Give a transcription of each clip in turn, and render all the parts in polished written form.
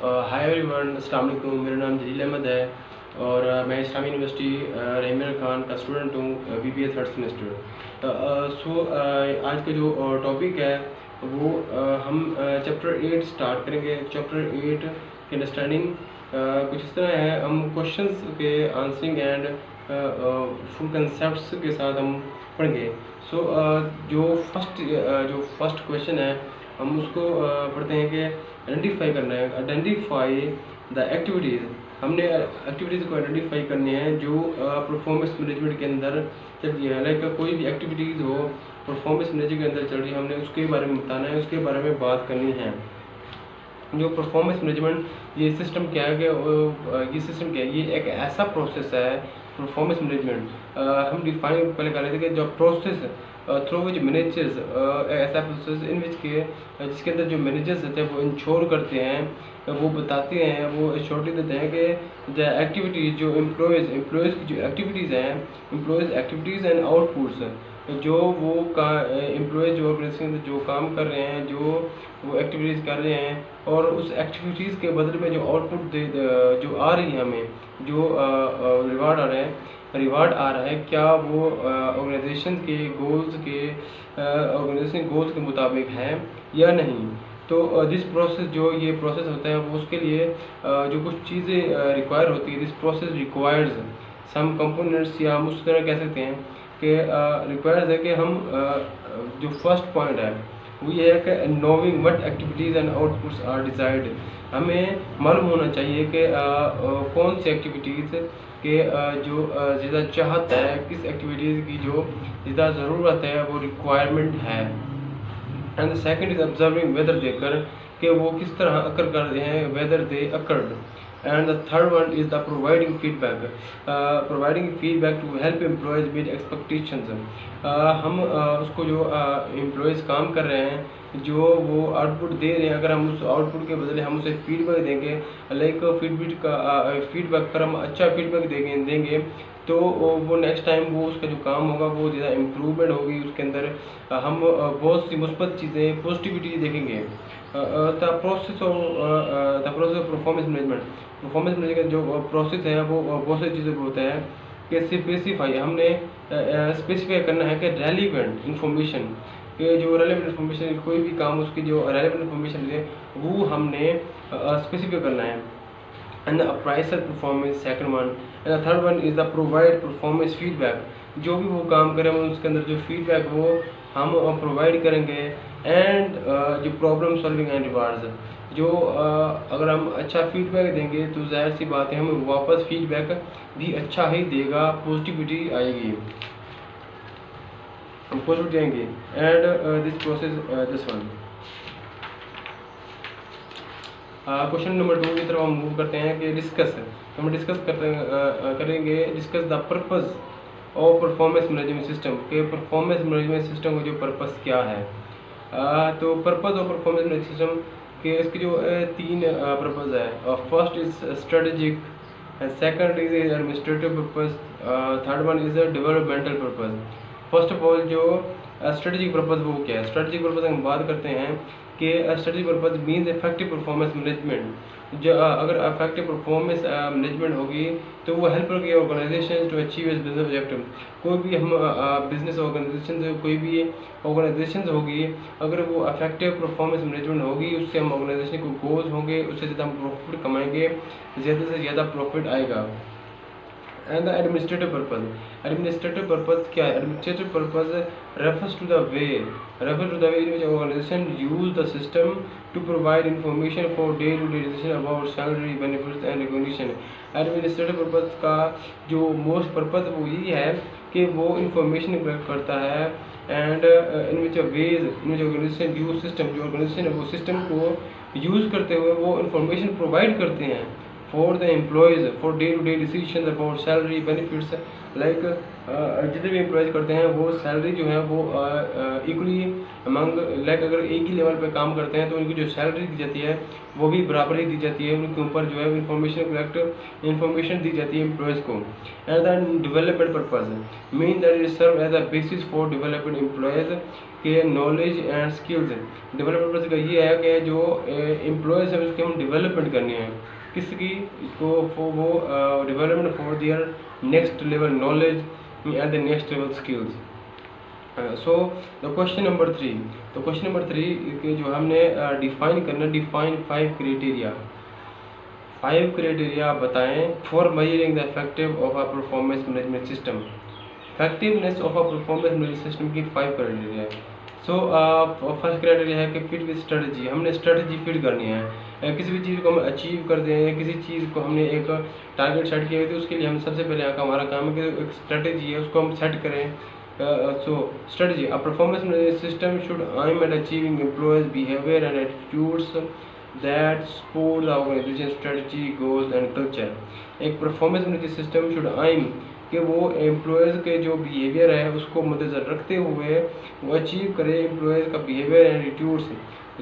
Hi everyone, अस्सलाम वालेकुम। मेरा नाम जलील अहमद है और मैं इस्लामी यूनिवर्सिटी रहीम खान का स्टूडेंट हूँ, बीबीए थर्ड सेमेस्टर। आज का जो टॉपिक है वो हम चैप्टर 8 स्टार्ट करेंगे। चैप्टर 8 की अंडरस्टैंडिंग कुछ इस तरह है। हम क्वेश्चंस के आंसरिंग एंड फुल कंसेप्ट्स के साथ हम पढ़ेंगे। जो फर्स्ट क्वेश्चन है हम उसको पढ़ते हैं कि आइडेंटिफाई करना है। Identify the activities. हमने एक्टिविटीज़ को आइडेंटिफाई करनी है जो परफॉर्मेंस मैनेजमेंट के अंदर चल रही है। लाइक कोई भी एक्टिविटीज़ हो परफॉर्मेंस मैनेजमेंट के अंदर चल रही है, हमने उसके बारे में बताना है, उसके बारे में बात करनी है। जो परफॉर्मेंस मैनेजमेंट ये सिस्टम क्या है कि ये सिस्टम क्या है, ये एक ऐसा प्रोसेस है परफॉर्मेंस मैनेजमेंट। हम डिफाइन पहले कर रहे थे कि जो प्रोसेस थ्रू विच मैनेजर्स ऐसा प्रोसेस इन विच के जिसके अंदर जो मैनेजर्स होते हैं वो इंश्योर करते हैं, वो बताते हैं, वो श्योरिटी देते हैं कि द एक्टिविटीज़ जो एम्प्लॉयज़ की जो एक्टिविटीज़ हैं, एम्प्लॉयज़ एक्टिविटीज़ एंड आउटपुट्स, जो वो का एम्प्लॉयज़ जो ऑर्गेनाइजेशन जो काम कर रहे हैं, जो वो एक्टिविटीज़ कर रहे हैं और उस एक्टिविटीज़ के बदले में जो आउटपुट जो आ रही है, हमें जो रिवार्ड आ रहे हैं, रिवार्ड आ रहा है, क्या वो ऑर्गेनाइजेशन के गोल्स के मुताबिक है या नहीं। तो दिस प्रोसेस जो ये प्रोसेस होता है वो उसके लिए जो कुछ चीज़ें रिक्वायर होती है। This process requires some components, या हम उस तरह कह सकते हैं कि रिक्वायर्स है कि हम जो फर्स्ट पॉइंट है वो ये है कि knowing what activities and outputs are desired. हमें मालूम होना चाहिए कि कौन सी एक्टिविटीज़ के जो ज़्यादा चाहत है, किस एक्टिविटीज़ की जो ज़्यादा ज़रूरत है, वो रिक्वायरमेंट है। And second is observing whether they occur, कि वो किस तरह अकर कर रहे हैं, whether they occurred. And the third one is the providing feedback to help employees meet expectations. हम उसको जो एम्प्लॉयज़ काम कर रहे हैं, जो वो आउटपुट दे रहे हैं, अगर हम उस आउटपुट के बदले हम उसे फीडबैक देंगे, लाइक फीडबैक पर हम अच्छा फीडबैक देंगे तो वो नेक्स्ट टाइम वो उसका जो काम होगा वो ज़्यादा इम्प्रूवमेंट होगी उसके अंदर। हम बहुत सी मुस्बत चीज़ें, पॉजिटिविटी देखेंगे। The process of performance management जो प्रोसेस है वो बहुत सारी चीज़ें होता है कि स्पेसिफाई, हमने स्पेसिफाई करना है कि रेलिवेंट इंफॉर्मेशन, कि जो रेलिवेंट इंफॉर्मेशन, कोई भी काम उसकी जो रेलिवेंट इंफॉर्मेशन है वो हमने स्पेसिफाई करना है। And appraisal performance second one. And third one is the provide performance feedback. जो भी वो काम करें उसके अंदर जो फीडबैक वो हम प्रोवाइड करेंगे। एंड जो प्रॉब्लम सॉल्विंग एंड रिवार्ड्स, जो अगर हम अच्छा फीडबैक देंगे तो जाहिर सी बात है हमें वापस फीडबैक भी अच्छा ही देगा, पॉजिटिविटी आएगी। And this process this one. Question number 2 की तरफ हम मूव करते हैं कि डिस्कस। हम डिस्कस करेंगे discuss the purpose of performance management system, के परफॉर्मेंस मैनेजमेंट सिस्टम का जो पर्पस क्या है। तो purpose of performance management system के इसके जो 3 पर्पस है। First is strategic, second is administrative purpose, third one is developmental purpose. First of all जो स्ट्रेटेजिक पर्पस वो क्या है। स्ट्रेटेजिक पर्पस हम बात करते हैं कि strategic purpose means effective performance management. जो अगर इफेक्टिव परफॉर्मेंस मैनेजमेंट होगी तो वो हेल्प करेगी organisation to achieve its business objective. कोई भी हम बिजनेस ऑर्गेनाइजेशन, कोई भी ऑर्गेनाइजेशन होगी, अगर वो इफेक्टिव परफॉर्मेंस मैनेजमेंट होगी, उससे हम ऑर्गेनाइजेशन को गोल्स होंगे, उससे ज़्यादा हम प्रॉफिट कमाएंगे, ज़्यादा से ज़्यादा प्रॉफिट आएगा। एंड द एडमिनिस्ट्रेटिव पर्पस क्या है। Administrative purpose refers to the way in which organization use the system to provide information for day-to-day decision about salary, benefits and recognition। Administrative purpose का जो most purpose वो यही है कि वो information collect करता है। And in which ways in which organisation use system, जो ऑर्गेनाइजेशन है वो सिस्टम को यूज़ करते हुए वो इंफॉर्मेशन प्रोवाइड करते हैं for the employees for day to day decision about salary, benefits like जितने भी एम्प्लॉयज़ करते हैं वो सैलरी जो है वो इक्वली अमंग, लाइक अगर एक ही लेवल पे काम करते हैं तो उनकी जो सैलरी दी जाती है वो भी बराबर ही दी जाती है, उनके ऊपर जो है करेक्ट इन्फॉर्मेशन दी जाती है एम्प्लॉयज़ को। As the development purpose mean that it serve as a basis for development employees के knowledge and skills. Development purpose का ये है कि जो एम्प्लॉयज़ है उसके हम डेवलपमेंट करनी है, किसकी को वो development for their next level knowledge and the next level skills. So the question number 3, तो क्वेश्चन नंबर 3 के जो हमने डिफाइन करना, डिफाइन 5 क्राइटेरिया, 5 क्राइटेरिया बताएं for measuring the effective of a performance management system. Effectiveness of a performance management system की 5 criteria है। So first criteria है कि फिट विद स्ट्रेटजी, हमने स्ट्रेटजी फिट करनी है। किसी भी चीज़ को हम अचीव कर दें, किसी चीज़ को हमने एक टारगेट सेट किया है तो उसके लिए हम सबसे पहले हमारा काम है कि एक स्ट्रेटजी है उसको हम सेट करें। So strategy, a performance management system should aim at achieving employees behaviour and attitudes that support the organisation strategy goals and culture. एक performance management system should aim कि वो एम्प्लॉयज़ के जो बिहेवियर है उसको मद्देनज़र रखते हुए वो अचीव करे एम्प्लॉयज़ का बिहेवियर एंड एटीट्यूड्स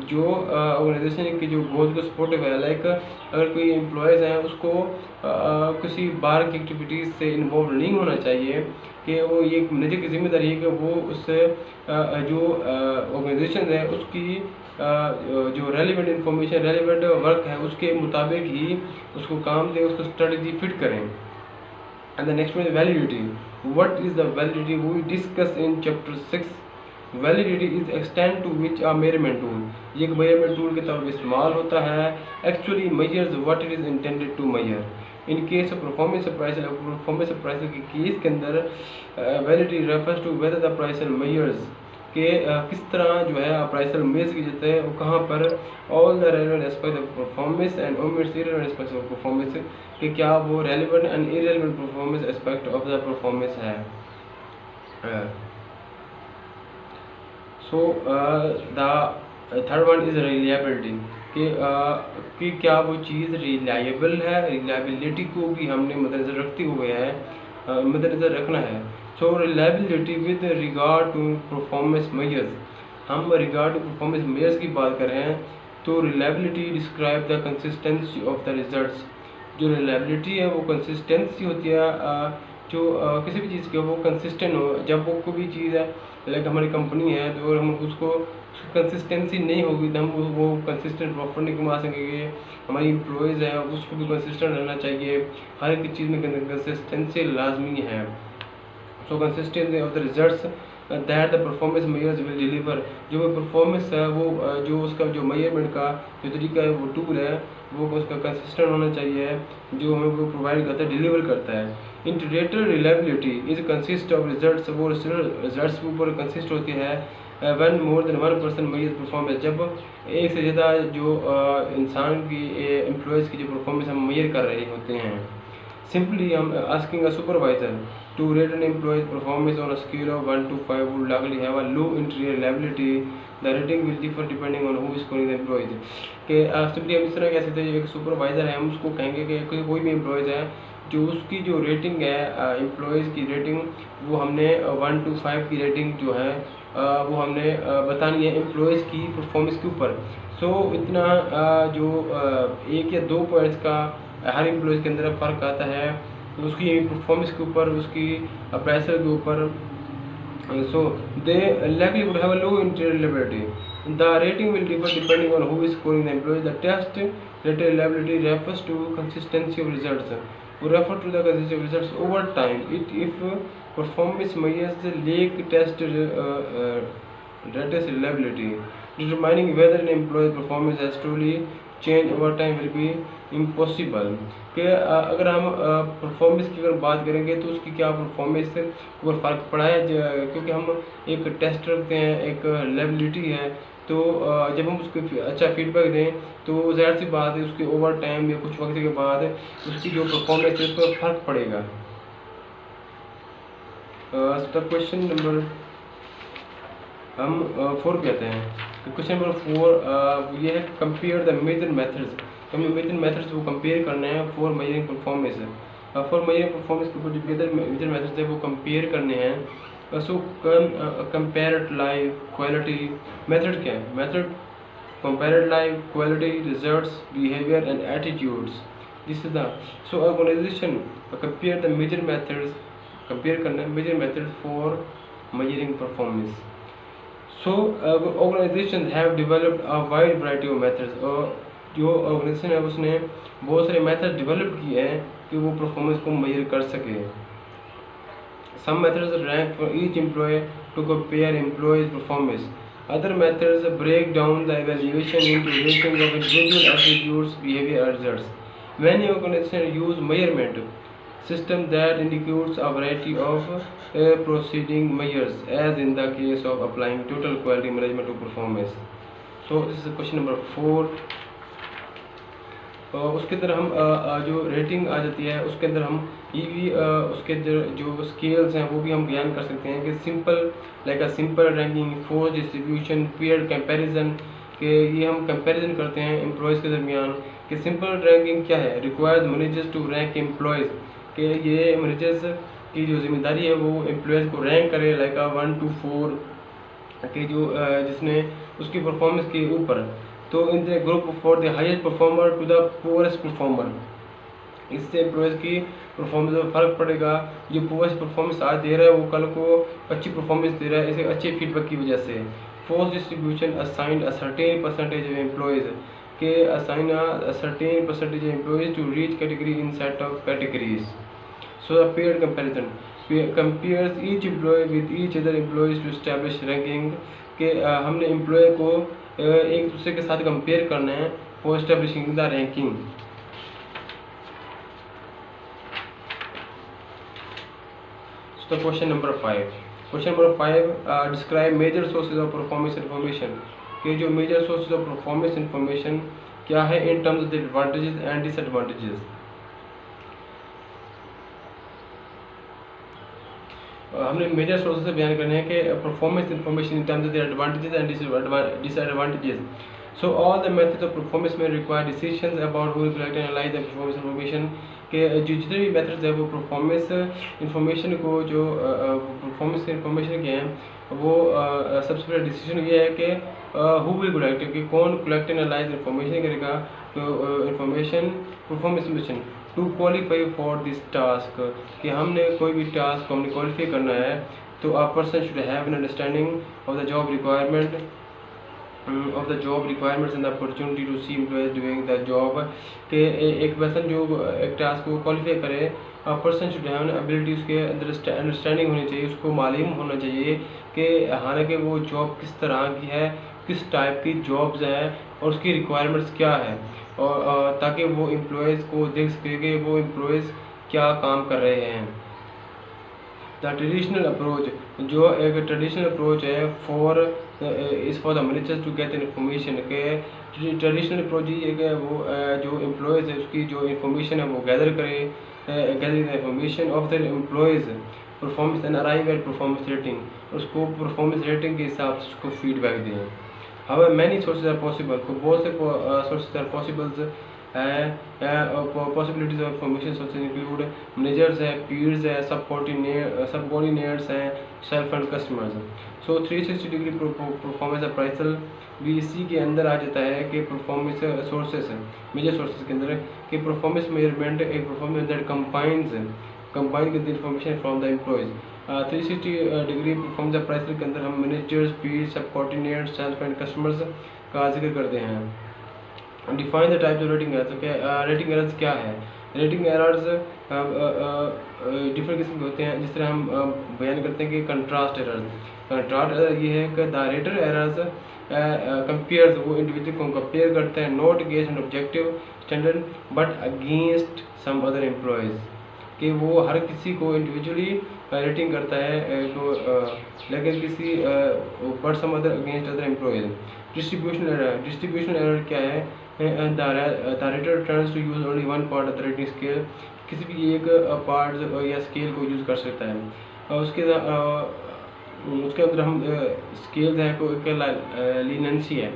जो ऑर्गेनाइजेशन के जो गोल्स को सपोर्टिव है। लाइक अगर कोई एम्प्लॉयज़ हैं उसको किसी बाहर की एक्टिविटीज़ से इन्वॉल्व नहीं होना चाहिए, कि वो ये मैनेजर की जिम्मेदारी है कि वो उससे जो ऑर्गेनाइजेशन है उसकी जो रेलिवेंट इंफॉर्मेशन, रेलिवेंट वर्क है उसके मुताबिक ही उसको काम दे, उसको स्ट्रेटजी फिट करें। And the next one is validity. What is the validity? We discuss in chapter 6. Validity is extent to which a measurement tool, ये एक measurement tool के तौर पर इस्तेमाल होता है, actually measures what it is intended to measure. In case of performance appraisal के case के अंदर validity refers to whether the appraisal measures कि किस तरह जो है अप्राइसल मेज की जाता है वो कहाँ पर all the relevant aspect of performance and omits irrelevant aspects of performance, कि क्या वो relevant and irrelevant performance aspect of the performance है। So the third one is reliability, कि क्या वो चीज़ रिलायबल है, रिलायबिलिटी को भी हमने मद्देनजर रखते हुए है, मद्देनजर रखना है। So reliability with regard to performance measures, हम रिगार्ड टू परफॉर्मेंस मेजर्स की बात कर रहे हैं तो reliability describe the consistency of the results. जो रिलायबिलिटी है वो कंसिस्टेंसी होती है, जो किसी भी चीज़ की वो कंसिस्टेंट हो। जब वो कोई भी चीज़ है, लाइक हमारी कंपनी है तो हम उसको कंसिस्टेंसी नहीं होगी तो हम वो कंसिस्टेंट प्रॉफिट नहीं कमा सकेंगे। हमारी एम्प्लॉयज़ हैं उसको भी कंसिस्टेंट रहना चाहिए, हर एक चीज़ में कंसिस्टेंसी लाजमी है। सो consistency of the results that the performance measures will deliver, जो परफॉर्मेंस है वो जो उसका जो मेजरमेंट का जो तरीका है वो टूल है वो उसका कंसिस्टेंट होना चाहिए, जो हमें वो प्रोवाइड करता है, डिलीवर करता है। Integrated reliability is consist of results, वो रिजल्ट्स के ऊपर कंसिस्ट होती है one more than 1% measure performance, जब एक से ज़्यादा जो इंसान की एम्प्लॉयज़ की जो परफॉर्मेंस हम मेजर कर रहे होते हैं। सिंपली हम asking a supervisor to rate an employee's performance on a scale of 1 to 5 would likely have a low interior reliability. The rating will differ depending on who is scoring the employees. कि simply हम इस तरह कह सकते हैं, एक supervisor है हम उसको कहेंगे कि कोई भी एम्प्लॉयज़ है जो उसकी जो रेटिंग है एम्प्लॉयज़ की रेटिंग वो हमने 1 to 5 की रेटिंग जो है वो हमने बतानी है एम्प्लॉयज़ की परफॉर्मेंस के ऊपर। सो इतना जो 1 या 2 पॉइंट्स का हर एम्प्लॉयज़ के अंदर फ़र्क आता है उसकी परफॉर्मेंस के ऊपर, उसकी अप्राइसल के ऊपर। सो दे likely would have a low interior reliability. The rating will differ depending on who is scoring the employee. The test rated reliability refers to consistency of results. We refer to the consistency of results over time. If performance measures lack test rated reliability, determining whether an employee's performance has truly changed over time will be impossible. कि अगर हम performance की अगर बात करेंगे तो उसकी क्या परफॉर्मेंस पर फ़र्क पड़ा है, क्योंकि हम एक टेस्ट रखते हैं, एक रिलायबिलिटी है, तो जब हम उसको अच्छा फीडबैक दें तो ज़ाहिर सी बात है उसके ओवर टाइम या कुछ वक्त के बाद उसकी जो परफॉर्मेंस है उस पर फ़र्क पड़ेगा। क्वेश्चन नंबर हम 4 कहते हैं। क्वेश्चन नंबर 4 ये है कंपेयर द मेजर मेथड्स, हमें मेजर मेथड्स वो कंपेयर करने हैं for measuring performance. For measure performance के ऊपर जो बेहतर मेजर मेथड्स है वो कंपेयर करने हैं। So compare live quality method क्या है? Method compare life, quality, results, behavior and attitudes. This is the so organization compare the major methods, compare करना major method for measuring performance. So organizations have developed a wide variety of methods. और जो organization है उसने बहुत सारे methods develop किए हैं कि वो performance को measure कर सके. Some methods rank for each employee to compare employees' performance. Other methods break down the evaluation into ratings of individual attributes, behavior, and results. Many organizations use measurement system that includes a variety of proceeding measures, as in the case of applying total quality management to performance. So this is question number 4. उसके अंदर हम जो rating आ जाती है उसके अंदर हम ये भी उसके जो स्केल्स हैं वो भी हम बयान कर सकते हैं कि simple like a simple ranking, force distribution, peer comparison के ये हम कंपैरिजन करते हैं एम्प्लॉयज़ के दरमियान कि सिंपल रैंकिंग क्या है? Required managers to rank employees के ये मैनेजर्स की जो जिम्मेदारी है वो एम्प्लॉयज़ को रैंक करे लाइक 1 to 4 के जो जिसने उसकी परफॉर्मेंस के ऊपर। तो in the group for the highest performer to the poorest performer, इससे एम्प्लॉयज़ की परफॉर्मेंस में फ़र्क पड़ेगा। जो पुअरेस्ट परफॉर्मेंस आज दे रहा है वो कल को अच्छी परफॉर्मेंस दे रहा है इसे अच्छे फीडबैक की वजह से। Force distribution assigned a certain percentage of employees के assign a certain percentage of employees to reach category in set of categories. So the pair comparison compares each employee with each other employees to establish ranking के हमने employ को एक दूसरे के साथ compare करना है for establishing the ranking. So question number 5. Question number 5 describe major sources of performance information के जो major sources of performance information क्या है in terms of the advantages and disadvantages। हमने मेजर सोर्सेज से बयान करने हैं कि performance information in terms of the advantages and disadvantages. So all the methods of performance में require decisions about who collect and analyse the performance information के जो जितने भी मेथड्स हैं वो परफॉर्मेंस इंफॉर्मेशन को जो परफॉर्मेंस इंफॉर्मेशन के हैं वो सबसे पहले डिसीजन ये है कि हु विल कलेक्ट कि कौन कलेक्ट एंड एनालाइज इंफॉर्मेशन करेगा। तो information performance information to qualify for this task कि हमने कोई भी टास्क को हमने क्वालिफाई करना है तो a person should have an understanding of the job requirement and the opportunity to see employees doing the job के एक पर्सन जो एक टास्क को क्वालिफाई करे a person should have an ability उसके अंदर अंडरस्टैंडिंग होनी चाहिए, उसको मालूम होना चाहिए कि हालांकि वो जॉब किस तरह की है, किस टाइप की जॉब्स हैं और उसकी रिक्वायरमेंट्स क्या है और ताकि वो एम्प्लॉयज़ को देख सके कि वो एम्प्लॉयज़ क्या काम कर रहे हैं। द ट्रेडिशनल अप्रोच जो एक ट्रेडिशनल अप्रोच है for the managers to get information के ट्रेडिशनल अप्रोच ये है वो जो एम्प्लॉयज़ है उसकी जो इन्फॉर्मेशन है वो गैदर करे, gathering the information of the employees performance and arrive at performance rating उसको परफॉर्मेंस रेटिंग के हिसाब से उसको फीडबैक दें। However, many sources are possible. तो बहुत से sources are possible possibilities of information sources include managers है, peers है, subordinates हैं, self and customers। So 360 degree performance appraisal भी इसी के अंदर आ जाता है कि performance sources है major sources के अंदर कि performance measurement एक performance that combine with the information from the employees। 360 degree performance appraisal के अंदर हम managers, peers, subordinates, self and customers का जिक्र करते हैं। Define the types of rating errors. Rating errors क्या है? रेटिंग एरर्स डिफरेंट किस्म के होते हैं जिस तरह हम बयान करते हैं कि कंट्रास्ट एरर ये है कि द रेटर एरर्स कंपेयर्स वो इंडिविजुअल को कंपेयर करते हैं not against an objective standard but against some other employees कि वो हर किसी को इंडिविजुअली रेटिंग करता है तो लेकिन किसी but some other against other employees. Distribution error क्या है? The rater turns to use only one part of the rating scale किसी भी एक पार्ट या स्केल को यूज़ कर सकता है। उसके अंदर हम स्केल्स हैं को लीनेंसी है।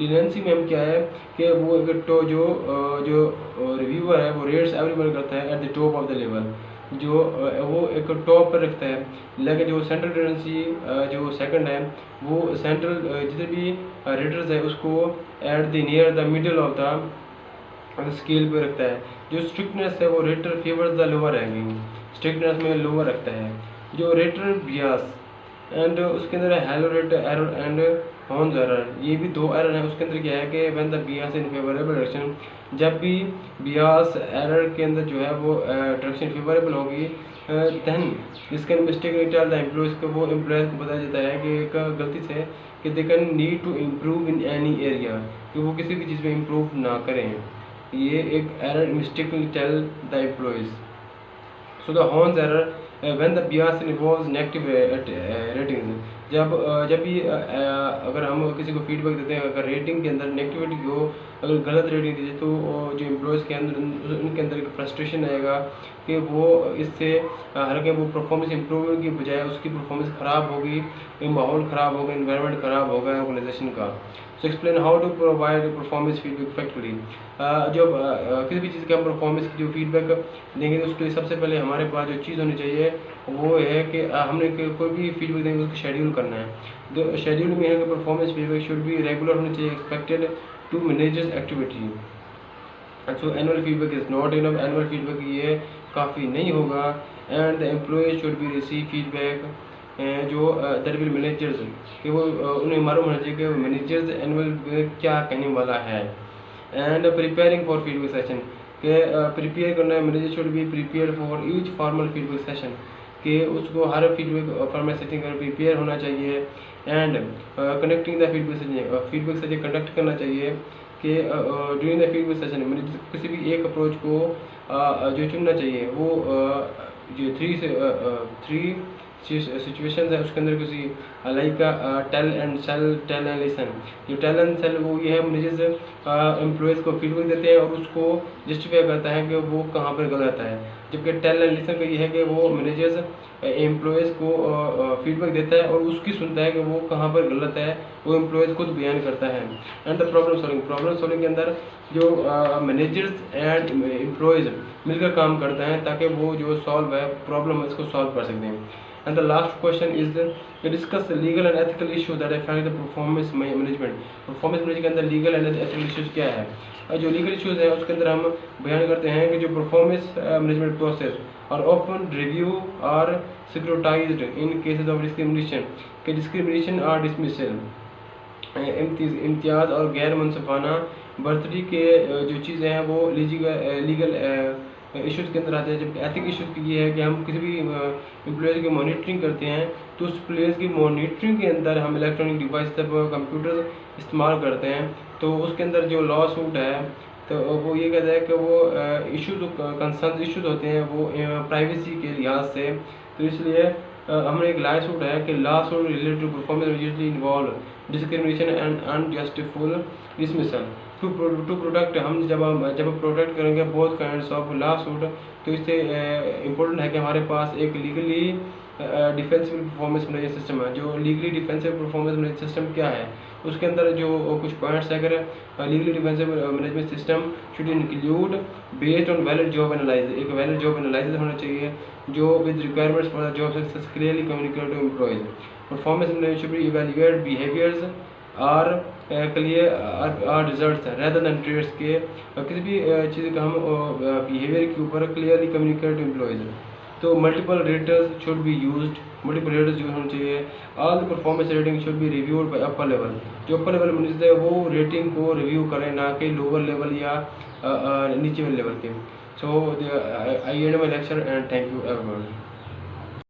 लीनियंसी में हम क्या है कि वो एक तो जो रिव्यूअर है वो रेट्स एवरीवन करता है at the top of the level, जो वो एक टॉप पर रखता है। लेकिन जो सेंट्रल टेंडेंसी जो सेकंड है वो सेंट्रल जितने भी रेटर्स है उसको at the near the middle of the scale पे रखता है। जो स्ट्रिक्टनेस है वो rater favours the lower ranking, strictness में लोअर रखता है। जो रेटर बियास एंड उसके अंदर hello rate error and horns error, ये भी दो एरर है। उसके अंदर क्या है कि when the Beas in favourable direction, जब भी बियास एरर के अंदर जो है वो डायरेक्शन फेवरेबल होगी देन इसके मिस्टेक टेल द एम्प्लॉयज़ को, वो एम्प्लॉयज़ को बताया जाता है कि एक गलती से कि they can need to improve in any area, कि वो किसी भी चीज़ में इम्प्रूव ना करें। ये एक error mistake tell the employees. So the horns error when the bias involves negative ratings, जब भी अगर हम किसी को फीडबैक देते हैं, अगर रेटिंग के अंदर नेगेटिविटी हो, अगर गलत रेटिंग दी जाए तो जो एम्प्लॉयज़ के अंदर उनके अंदर एक फ्रस्ट्रेशन आएगा कि वो इससे हालांकि वो परफॉर्मेंस इम्प्रूवमेंट की बजाय उसकी परफॉर्मेंस ख़राब होगी, माहौल ख़राब होगा, इन्वायरमेंट ख़राब होगा ऑर्गेनाइजेशन का। So explain how to provide performance feedback effectively. जब किसी भी चीज़ के हम परफॉर्मेंस की जो फीडबैक देंगे तो उसके लिए सबसे पहले हमारे पास जो चीज़ होनी चाहिए वो है कि हमने कोई भी फीडबैक देंगे उसको शेड्यूल करना है। तो शेड्यूल में है कि performance feedback should be regular होनी चाहिए, expected to managers activity. So annual feedback is not enough, annual feedback ये काफ़ी नहीं होगा। And the employee should be receive feedback जो दैट विल मैनेजर्स, कि वो उन्हें मालूम होना चाहिए कि मैनेजर्स एनुअल क्या कहने वाला है। And preparing for feedback session, के प्रिपेयर करना है, manager should be prepare for each formal feedback session, कि उसको हर फीडबैक फॉर्मल सेशन का प्रिपेयर होना चाहिए। And connecting the feedback session conduct करना चाहिए कि during the feedback session manager किसी भी एक अप्रोच को जो चुनना चाहिए वो जो थ्री सिचुएशन है उसके अंदर किसी like tell and sell, tell and listen. जो टेल एंड सेल वो ये है मैनेजर्स एम्प्लॉयज़ को फीडबैक देते हैं और उसको जस्टिफाई करता है कि वो कहाँ पर गलत है। जबकि टेल एंड लिसन का ये है कि वो मैनेजर्स एम्प्लॉयज़ को फीडबैक देता है और उसकी सुनता है कि वो कहाँ पर गलत है, वो एम्प्लॉयज़ खुद बयान करता है। एंड द प्रॉब्लम सॉल्विंग के अंदर जो मैनेजर्स एंड एम्प्लॉयज़ मिलकर काम करते हैं ताकि वो जो सॉल्व है प्रॉब्लम है इसको सॉल्व कर सकते हैं। And the last question is to discuss the legal and ethical issues that affect the performance management. Performance management के अंदर legal and ethical issues क्या है? जो legal issues है उसके अंदर हम बयान करते हैं कि जो performance management process are often review or scrutinized in cases of discrimination, कि discrimination or dismissal, इम्तियाज़ और गैर मुनसिफाना बर्तरी के जो चीज़ें हैं वो लीगल इश्यूज़ के अंदर आते हैं। जबकि एथिक इश्यूज़ की ये है कि हम किसी भी एम्प्लॉयज़ की मॉनिटरिंग करते हैं तो उस प्लेयर्स की मॉनिटरिंग के अंदर हम इलेक्ट्रॉनिक डिवाइस तब कंप्यूटर इस्तेमाल करते हैं। तो उसके अंदर जो लॉ सूट है तो वो ये कहता है कि वो इश्यूज़ कंसर्न इश्यूज़ होते हैं वो प्राइवेसी के लिहाज से। तो इसलिए हमने एक लॉ सूट है कि lawsuit related to performance usually involve discrimination and unjustified dismissal to protect. हम जब प्रोटेक्ट करेंगे both kinds of lawsuit, तो इससे इम्पोर्टेंट है कि हमारे पास एक legally defensive performance management system है। जो legally defensive performance management system क्या है उसके अंदर जो कुछ पॉइंट्स है। अगर legally defensive management system should include based on valid job analysis, एक वैलिड जॉब एनालिसिस होना चाहिए जो with requirements for the job success clearly communicate to employees. Performance management should be evaluate behaviours are clear are results rather than traits, के किसी भी चीज़ का हम बिहेवियर के ऊपर क्लियरली कम्युनिकेट टू एम्प्लॉयज। तो multiple raters should be used, multiple raters use होने चाहिए। All the performance rating should be reviewed by upper level, जो अपर लेवल मैनेजर है वो रेटिंग को रिव्यू करें ना कि लोअर लेवल या नीचे वाले लेवल के। So I end my lecture and thank you everyone.